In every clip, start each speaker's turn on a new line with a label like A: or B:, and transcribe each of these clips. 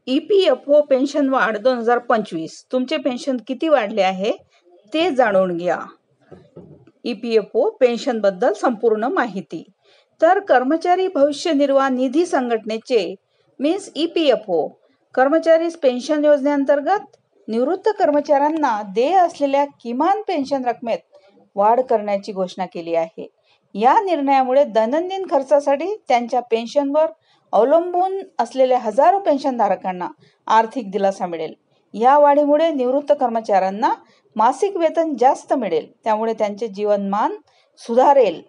A: EPFO pension वाढ 2025 तुमचे pension किती वाढले आहे ते जाणून घ्या. EPFO पेन्शन बद्दल संपूर्ण माहिती. तर कर्मचारी भविष्य निर्वाह निधी संघटनेचे मीन्स EPFO कर्मचारी पेन्शन योजनेअंतर्गत निवृत्त कर्मचाऱ्यांना देय असलेल्या किमान पेन्शन रकमेत वाढ करण्याची घोषणा केली आहे. या निर्णयामुळे दैनंदिन खर्चासाठी त्यांच्या पेन्शनवर अवलंबून असलेल्या हजारो पेन्शनधारकांना आर्थिक दिलासा मिळेल. या वाढीमुळे निवृत्त कर्मचाऱ्यांना मासिक वेतन जास्त मिळेल, त्यामुळे त्यांचे जीवनमान सुधारेल.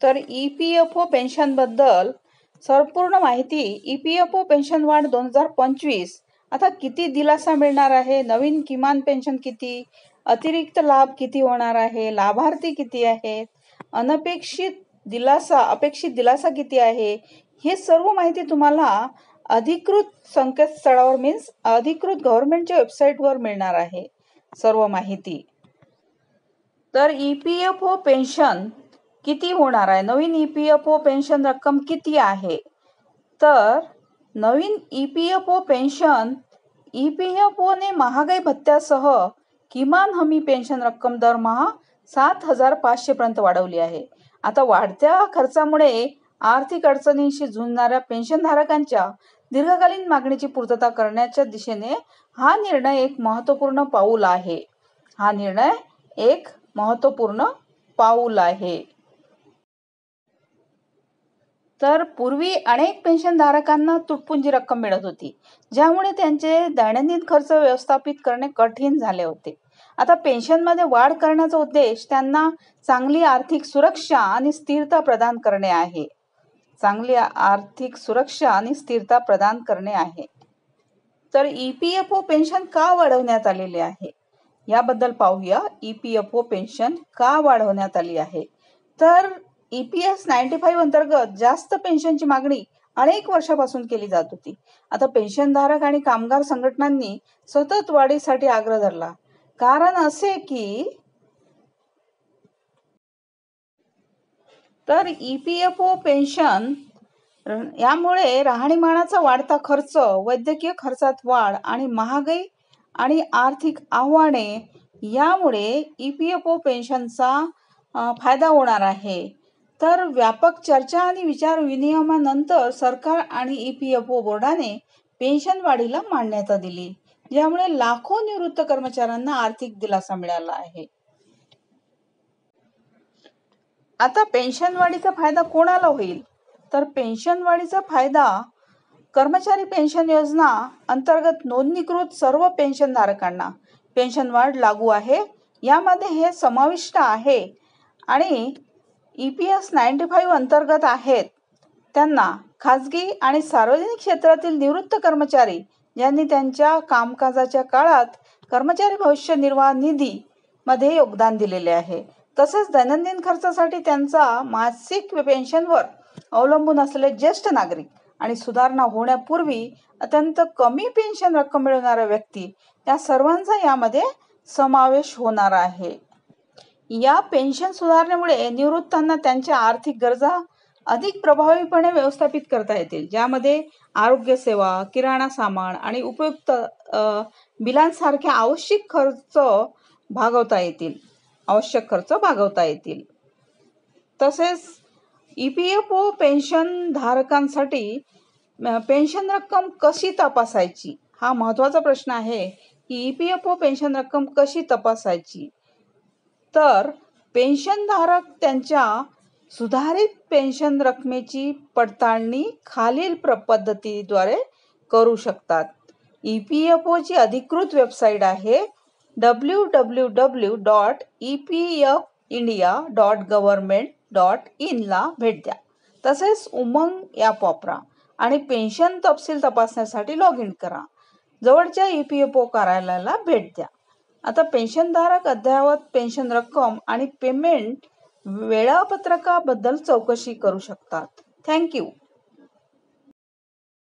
A: तर EPFO पेन्शन बद्दल संपूर्ण माहिती. EPFO पेन्शन वाढ 2025 आता किती दिलासा मिळणार आहे, नवीन किमान पेन्शन किती, अतिरिक्त लाभ किती होणार आहे, लाभार्थी किती आहेत, अपेक्षित दिलासा किती आहे, हे सर्व माहिती तुम्हाला अधिकृत संकेतस्थळावर मीन्स अधिकृत गव्हर्नमेंटच्या वेबसाईटवर मिळणार आहे सर्व माहिती. तर EPFO पेन्शन किती होणार आहे, नवीन EPFO पेन्शन रक्कम किती आहे. तर नवीन EPFO पेन्शन EPFO ने महागाई भत्त्यासह किमान हमी पेन्शन रक्कम दरमहा 7,500 पर्यंत वाढवली आहे. आता वाढत्या खर्चामुळे आर्थिक अडचणींशी झुंजणाऱ्या पेन्शनधारकांच्या दीर्घकालीन मागणीची पूर्तता करण्याच्या दिशेने हा निर्णय एक महत्त्वपूर्ण पाऊल आहे. तर पूर्वी अनेक पेन्शनधारकांना तुटपुंजी रक्कम मिळत होती, ज्यामुळे त्यांचे दैनंदिन खर्च व्यवस्थापित करणे कठीण झाले होते. आता पेन्शनमध्ये वाढ करण्याचा उद्देश त्यांना चांगली आर्थिक सुरक्षा आणि स्थिरता प्रदान करणे आहे. तर EPFO पेन्शन का वाढवण्यात आलेले आहे याबद्दल पाहूया. EPFO पेन्शन का वाढवण्यात आली आहे. तर EPS 95 अंतर्गत जास्त पेन्शनची मागणी अनेक वर्षापासून केली जात होती. आता पेन्शनधारक आणि कामगार संघटनांनी सतत वाढीसाठी आग्रह धरला. कारण असे की तर EPFO पेन्शन यामुळे राहणीमानाचा वाढता खर्च, वैद्यकीय खर्चात वाढ आणि महागाई आणि आर्थिक आव्हाने यामुळे EPFO पेन्शनचा फायदा होणार आहे. तर व्यापक चर्चा आणि विचार विनिमयानंतर सरकार आणि EPFO बोर्डाने पेन्शन वाढीला मान्यता दिली, ज्यामुळे लाखो निवृत्त कर्मचाऱ्यांना आर्थिक दिलासा मिळाला आहे. आता पेन्शन वाढीचा फायदा कोणाला होईल. तर पेन्शन वाढीचा फायदा कर्मचारी पेन्शन योजना अंतर्गत नोंदणीकृत सर्व पेन्शनधारकांना पेन्शन वाढ लागू आहे. यामध्ये हे समाविष्ट आहे आणि EPS 95 अंतर्गत आहेत त्यांना खाजगी आणि सार्वजनिक क्षेत्रातील निवृत्त कर्मचारी ज्यांनी त्यांच्या कामकाजाच्या काळात कर्मचारी भविष्य निर्वाह निधी मध्ये योगदान दिलेले आहे. तसेच दैनंदिन खर्चासाठी त्यांचा मासिक पेन्शनवर अवलंबून असलेले ज्येष्ठ नागरिक आणि सुधारणा होण्यापूर्वी अत्यंत कमी पेन्शन रक्कम मिळवणाऱ्या व्यक्ती या सर्वांचा यामध्ये समावेश होणार आहे. या पेन्शन सुधारणेमुळे निवृत्तांना त्यांच्या आर्थिक गरजा अधिक प्रभावीपणे व्यवस्थापित करता येतील, ज्यामध्ये आरोग्य सेवा, किराणा सामान आणि उपयुक्त बिलांसारख्या आवश्यक खर्च भागवता येतील. तसेच EPFO पेन्शन धारकांसाठी पेन्शन रक्कम कशी तपासायची हा महत्त्वाचा प्रश्न आहे की EPFO पेन्शन रक्कम कशी तपासायची. तर पेन्शनधारक त्यांच्या सुधारित पेन्शन रकमेची पडताळणी खालील पद्धतीद्वारे करू शकतात. EPFO ची अधिकृत वेबसाईट आहे www.epfindia.government.in ला भेट द्या. तसेच उमंग ॲप वापरा आणि पेन्शन तपशील तपासण्यासाठी लॉग इन करा. जवळच्या EPFO कार्यालयाला भेट द्या. आता पेन्शनधारक अद्ययावत पेन्शन रक्कम आणि पेमेंट वेळापत्रकाबद्दल चौकशी करू शकतात. थँक्यू.